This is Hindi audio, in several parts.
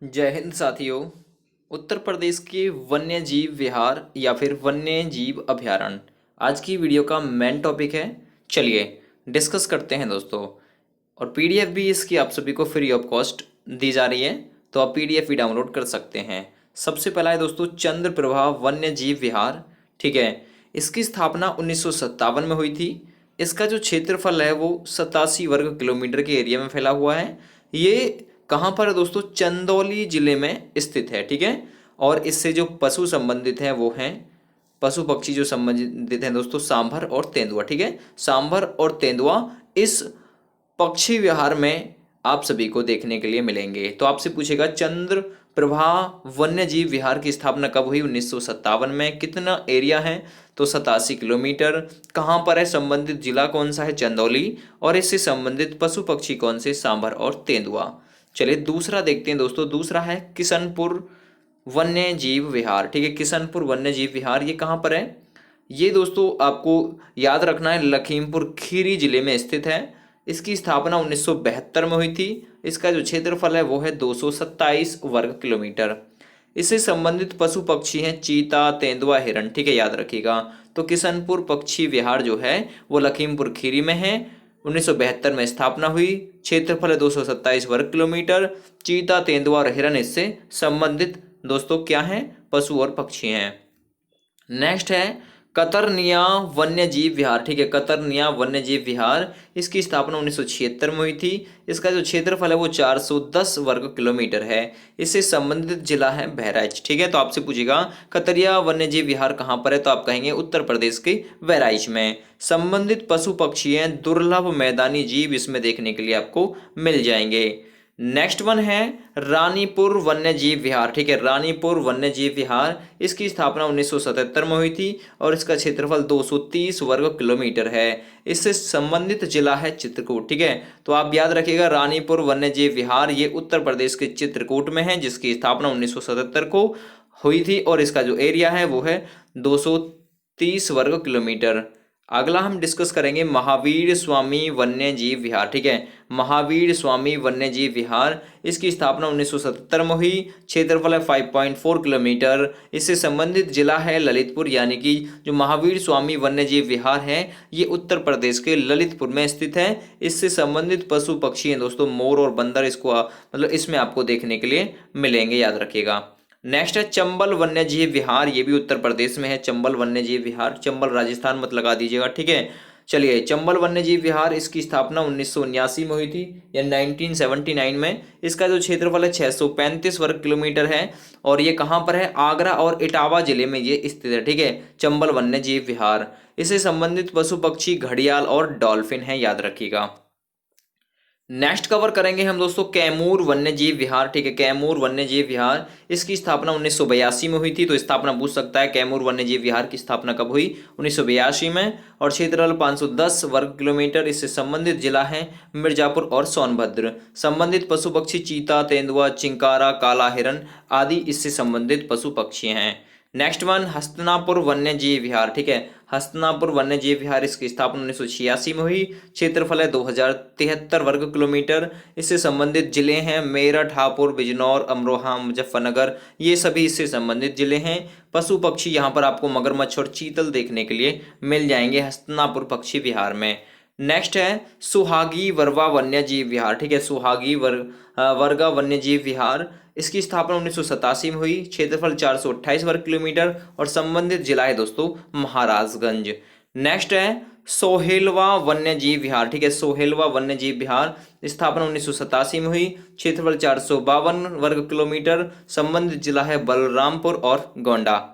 जय हिंद साथियों। उत्तर प्रदेश के वन्य जीव विहार या फिर वन्य जीव अभयारण्य आज की वीडियो का मेन टॉपिक है। चलिए डिस्कस करते हैं दोस्तों। और पीडीएफ भी इसकी आप सभी को फ्री ऑफ कॉस्ट दी जा रही है, तो आप पीडीएफ भी डाउनलोड कर सकते हैं। सबसे पहला है दोस्तों चंद्रप्रभा वन्य जीव विहार। ठीक है, इसकी स्थापना 1957 में हुई थी। इसका जो क्षेत्रफल है वो 87 वर्ग किलोमीटर के एरिया में फैला हुआ है। ये कहाँ पर है दोस्तों? चंदौली जिले में स्थित है। ठीक है, और इससे जो पशु संबंधित हैं वो हैं, पशु पक्षी जो संबंधित हैं दोस्तों, सांभर और तेंदुआ। ठीक है, सांभर और तेंदुआ इस पक्षी विहार में आप सभी को देखने के लिए मिलेंगे। तो आपसे पूछेगा चंद्र प्रभा वन्य जीव विहार की स्थापना कब हुई? 1957 में। कितना एरिया है? तो 87 किलोमीटर। कहाँ पर है? संबंधित जिला कौन सा है? चंदौली। और इससे संबंधित पशु पक्षी कौन से? सांभर और तेंदुआ। चलिए दूसरा देखते हैं दोस्तों। दूसरा है किशनपुर वन्य जीव विहार। ठीक है, किशनपुर वन्य जीव विहार ये कहाँ पर है? ये दोस्तों आपको याद रखना है, लखीमपुर खीरी जिले में स्थित है। इसकी स्थापना 1972 में हुई थी। इसका जो क्षेत्रफल है वो है 227 वर्ग किलोमीटर। इससे संबंधित पशु पक्षी हैं चीता, तेंदुआ, हिरण। ठीक है, याद रखिएगा। तो किशनपुर पक्षी विहार जो है वो लखीमपुर खीरी में है। 1972 में स्थापना हुई। क्षेत्रफल है 227 वर्ग किलोमीटर। चीता, तेंदुआ और हिरण इससे संबंधित दोस्तों क्या हैं? पशु और पक्षी हैं। नेक्स्ट है कतरनिया वन्य जीव विहार। ठीक है, कतरनिया वन्य जीव विहार, इसकी स्थापना 1976 में हुई थी। इसका जो क्षेत्रफल है वो 410 वर्ग किलोमीटर है। इससे संबंधित जिला है बहराइच। ठीक है, तो आपसे पूछेगा कतरिया वन्य जीव विहार कहाँ पर है? तो आप कहेंगे उत्तर प्रदेश के बहराइच में। संबंधित पशु पक्षी हैं दुर्लभ मैदानी जीव इसमें देखने के लिए आपको मिल जाएंगे। नेक्स्ट वन है रानीपुर वन्य जीव विहार। ठीक है, रानीपुर वन्य जीव विहार, इसकी स्थापना 1977 में हुई थी और इसका क्षेत्रफल 230 वर्ग किलोमीटर है। इससे संबंधित जिला है चित्रकूट। ठीक है, तो आप याद रखिएगा रानीपुर वन्य जीव विहार ये उत्तर प्रदेश के चित्रकूट में है, जिसकी स्थापना 1977 को हुई थी और इसका जो एरिया है वो है 230 वर्ग किलोमीटर। अगला हम डिस्कस करेंगे महावीर स्वामी वन्य जीव विहार। ठीक है, महावीर स्वामी वन्य जीव विहार, इसकी स्थापना 1977 में हुई। क्षेत्रफल है 5.4 किलोमीटर। इससे संबंधित जिला है ललितपुर, यानी कि जो महावीर स्वामी वन्य जीव विहार है ये उत्तर प्रदेश के ललितपुर में स्थित है। इससे संबंधित पशु पक्षी हैं दोस्तों मोर और बंदर, इसको मतलब इसमें आपको देखने के लिए मिलेंगे, याद रखिएगा। नेक्स्ट है चंबल वन्य जीव विहार, ये भी उत्तर प्रदेश में है। चंबल वन्य जीव विहार, चंबल राजस्थान मत लगा दीजिएगा। ठीक है, चलिए चंबल वन्य जीव विहार, इसकी स्थापना 1979 में हुई थी या 1979 में। इसका जो क्षेत्रफल है 635 वर्ग किलोमीटर है और ये कहाँ पर है? आगरा और इटावा जिले में ये स्थित है। ठीक है, चंबल वन्य जीव विहार। इससे संबंधित पशु पक्षी घड़ियाल और डॉल्फिन है, याद रखिएगा। नेक्स्ट कवर करेंगे हम दोस्तों कैमूर वन्य जीव विहार। ठीक है, कैमूर वन्य जीव विहार, इसकी स्थापना 1982 में हुई थी। तो स्थापना पूछ सकता है कैमूर वन्य जीव विहार की स्थापना कब हुई? 1982 में। और क्षेत्रफल 510 वर्ग किलोमीटर। इससे संबंधित जिला है मिर्जापुर और सोनभद्र। संबंधित पशु पक्षी चीता, तेंदुआ, चिंकारा, काला हिरन आदि इससे संबंधित पशु पक्षी हैं। नेक्स्ट वन हस्तिनापुर वन्य जीव विहार। ठीक है, हस्तिनापुर वन्य जीव विहार, इसकी स्थापना 1986 में हुई। क्षेत्रफल है 2073 वर्ग किलोमीटर। इससे संबंधित जिले हैं मेरठ, हापुड़, बिजनौर, अमरोहा, मुजफ्फरनगर, ये सभी इससे संबंधित जिले हैं। पशु पक्षी यहाँ पर आपको मगरमच्छ और चीतल देखने के लिए मिल जाएंगे हस्तिनापुर पक्षी विहार में। नेक्स्ट है सुहागी वर्वा वन्य जीव विहार। ठीक है, सुहागी वर्गा वन्य जीव विहार, इसकी स्थापना 1987 में हुई। क्षेत्रफल 428 वर्ग किलोमीटर और संबंधित जिला है दोस्तों महाराजगंज। नेक्स्ट है सोहेलवा वन्य जीव विहार। ठीक है, सोहेलवा वन्य जीव विहार, स्थापना 1987 में हुई। क्षेत्रफल 452 वर्ग किलोमीटर। संबंधित जिला है बलरामपुर और गोंडा।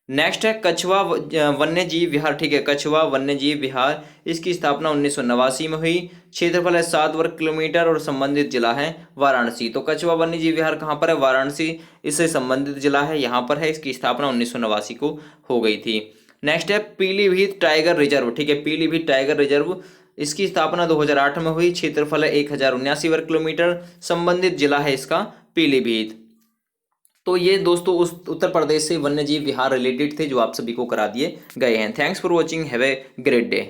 नेक्स्ट है कछवा वन्य जीव विहार। ठीक है, कछवा वन्य जीव विहार, इसकी स्थापना 1989 में हुई। क्षेत्रफल है 7 वर्ग किलोमीटर और संबंधित जिला है वाराणसी। तो कछवा वन्य जीव विहार कहाँ पर है? वाराणसी, इससे संबंधित जिला है यहाँ पर है। इसकी स्थापना 1989 को हो गई थी। नेक्स्ट है पीलीभीत टाइगर रिजर्व। ठीक है, पीलीभीत टाइगर रिजर्व, इसकी स्थापना 2008 में हुई। क्षेत्रफल है 1079 वर्ग किलोमीटर। संबंधित जिला है इसका पीलीभीत। तो ये दोस्तों उस उत्तर प्रदेश से वन्यजीव विहार रिलेटेड थे जो आप सभी को करा दिए गए हैं। Thanks for watching, have a great day.